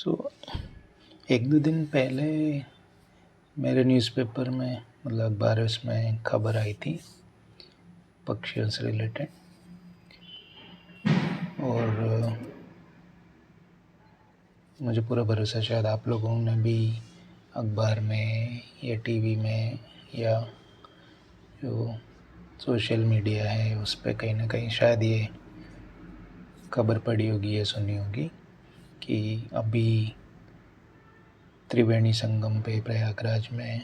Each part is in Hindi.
सो एक दो दिन पहले मेरे न्यूज़पेपर में मतलब अखबार उसमें खबर आई थी पक्षियों से रिलेटेड। और मुझे पूरा भरोसा शायद आप लोगों ने भी अखबार में या टीवी में या जो सोशल मीडिया है उस पर कहीं ना कहीं शायद ये खबर पड़ी होगी या सुनी होगी कि अभी त्रिवेणी संगम पे प्रयागराज में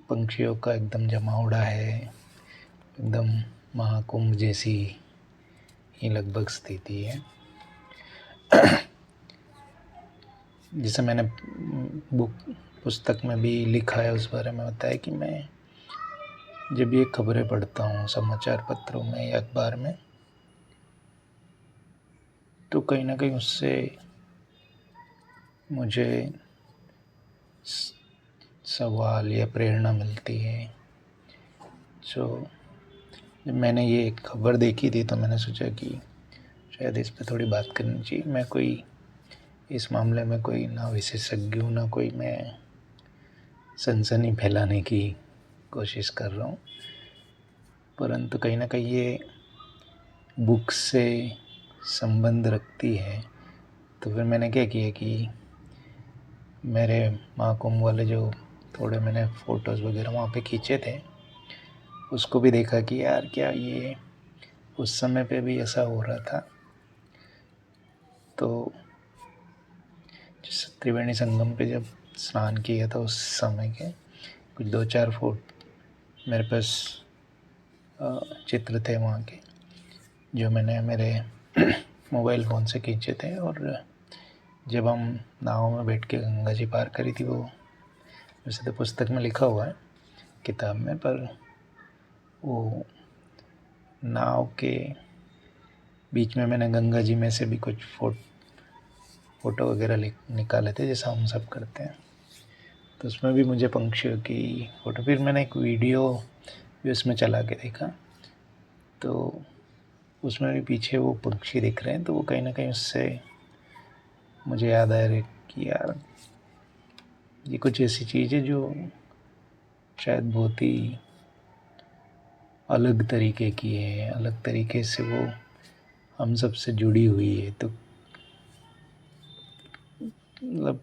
पंछियों का एकदम जमावड़ा है, एकदम महाकुंभ जैसी ही लगभग स्थिति है। जैसे मैंने पुस्तक में भी लिखा है उस बारे में बताया कि मैं जब ये खबरें पढ़ता हूँ समाचार पत्रों में या अखबार में तो कहीं ना कहीं उससे मुझे सवाल या प्रेरणा मिलती है। जो जब मैंने ये खबर देखी थी तो मैंने सोचा कि शायद इस पे थोड़ी बात करनी चाहिए। मैं कोई इस मामले में कोई ना विशेषज्ञ हूँ ना कोई मैं सनसनी फैलाने की कोशिश कर रहा हूँ, परंतु कहीं ना कहीं ये बुक से संबंध रखती है। तो फिर मैंने क्या किया कि मेरे महाकुंभ वाले जो थोड़े मैंने फ़ोटोज़ वगैरह वहाँ पे खींचे थे उसको भी देखा कि यार क्या ये उस समय पे भी ऐसा हो रहा था। तो जिस त्रिवेणी संगम पे जब स्नान किया था उस समय के कुछ 2-4 फोटो मेरे पास चित्र थे वहाँ के जो मैंने मेरे मोबाइल फ़ोन से खींचे थे। और जब हम नाव में बैठ के गंगा जी पार करी थी, वो वैसे तो पुस्तक में लिखा हुआ है किताब में, पर वो नाव के बीच में मैंने गंगा जी में से भी कुछ फ़ोटो वगैरह निकाले थे जैसा हम सब करते हैं। तो उसमें भी मुझे पंछियों की फ़ोटो, फिर मैंने एक वीडियो भी उसमें चला के देखा तो उसमें भी पीछे वो पक्षी दिख रहे हैं। तो वो कहीं ना कहीं उससे मुझे याद आया कि यार ये कुछ ऐसी चीज़ है जो शायद बहुत ही अलग तरीके की है, अलग तरीके से वो हम सब से जुड़ी हुई है। तो मतलब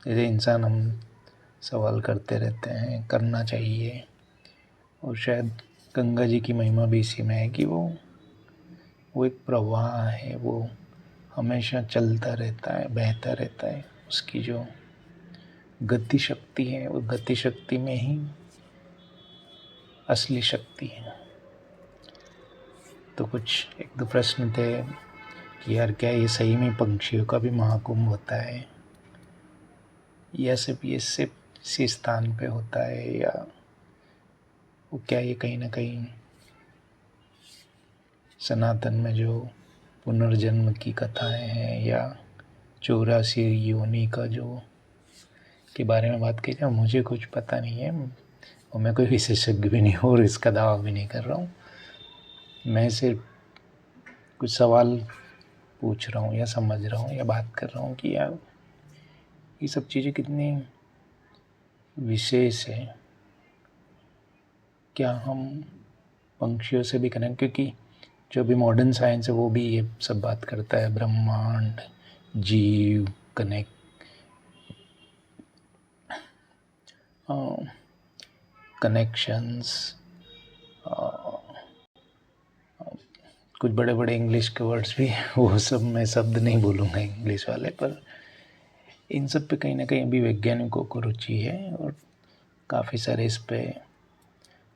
जैसे इंसान हम सवाल करते रहते हैं, करना चाहिए। और शायद गंगा जी की महिमा भी इसी में है कि वो एक प्रवाह है, वो हमेशा चलता रहता है, बहता रहता है। उसकी जो गति शक्ति है वो गति शक्ति में ही असली शक्ति है। तो कुछ एक दो प्रश्न थे कि यार क्या ये सही में पंछियों का भी महाकुंभ होता है या सिर्फ इसी स्थान पे होता है, या वो क्या ये कहीं ना कहीं सनातन में जो पुनर्जन्म की कथाएं हैं या 84 योनि का जो के बारे में बात की जाए, मुझे कुछ पता नहीं है और मैं कोई विशेषज्ञ भी नहीं हूँ और इसका दावा भी नहीं कर रहा हूँ। मैं सिर्फ कुछ सवाल पूछ रहा हूँ या समझ रहा हूँ या बात कर रहा हूँ कि यार ये सब चीज़ें कितनी विशेष है। क्या हम पंछियों से भी कनेक्ट, क्योंकि जो भी मॉडर्न साइंस है वो भी ये सब बात करता है, ब्रह्मांड, जीव, कनेक्शंस, कुछ बड़े बड़े इंग्लिश के वर्ड्स भी वो सब मैं शब्द नहीं बोलूँगा इंग्लिश वाले, पर इन सब पे कहीं ना कहीं अभी वैज्ञानिकों को रुचि है और काफ़ी सारे इस पे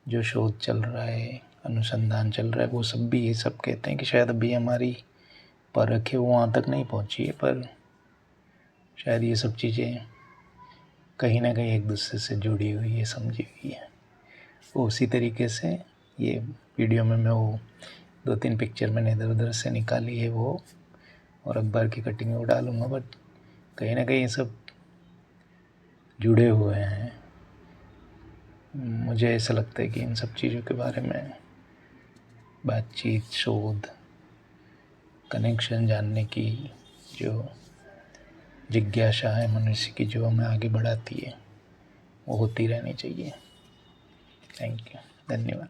जो शोध चल रहा है, अनुसंधान चल रहा है, वो सब भी ये सब कहते हैं कि शायद अभी हमारी परख है वो वहाँ तक नहीं पहुँची है, पर शायद ये सब चीज़ें कहीं ना कहीं एक दूसरे से जुड़ी हुई है, समझी हुई है। वो उसी तरीके से ये वीडियो में मैं वो 2-3 पिक्चर मैंने इधर उधर से निकाली है वो, और अखबार की कटिंग में वो डालूँगा, बट कहीं ना कहीं ये सब जुड़े हुए हैं। मुझे ऐसा लगता है कि इन सब चीज़ों के बारे में बातचीत, शोध, कनेक्शन जानने की जो जिज्ञासा है मनुष्य की, जो हमें आगे बढ़ाती है, वो होती रहनी चाहिए। थैंक यू, धन्यवाद।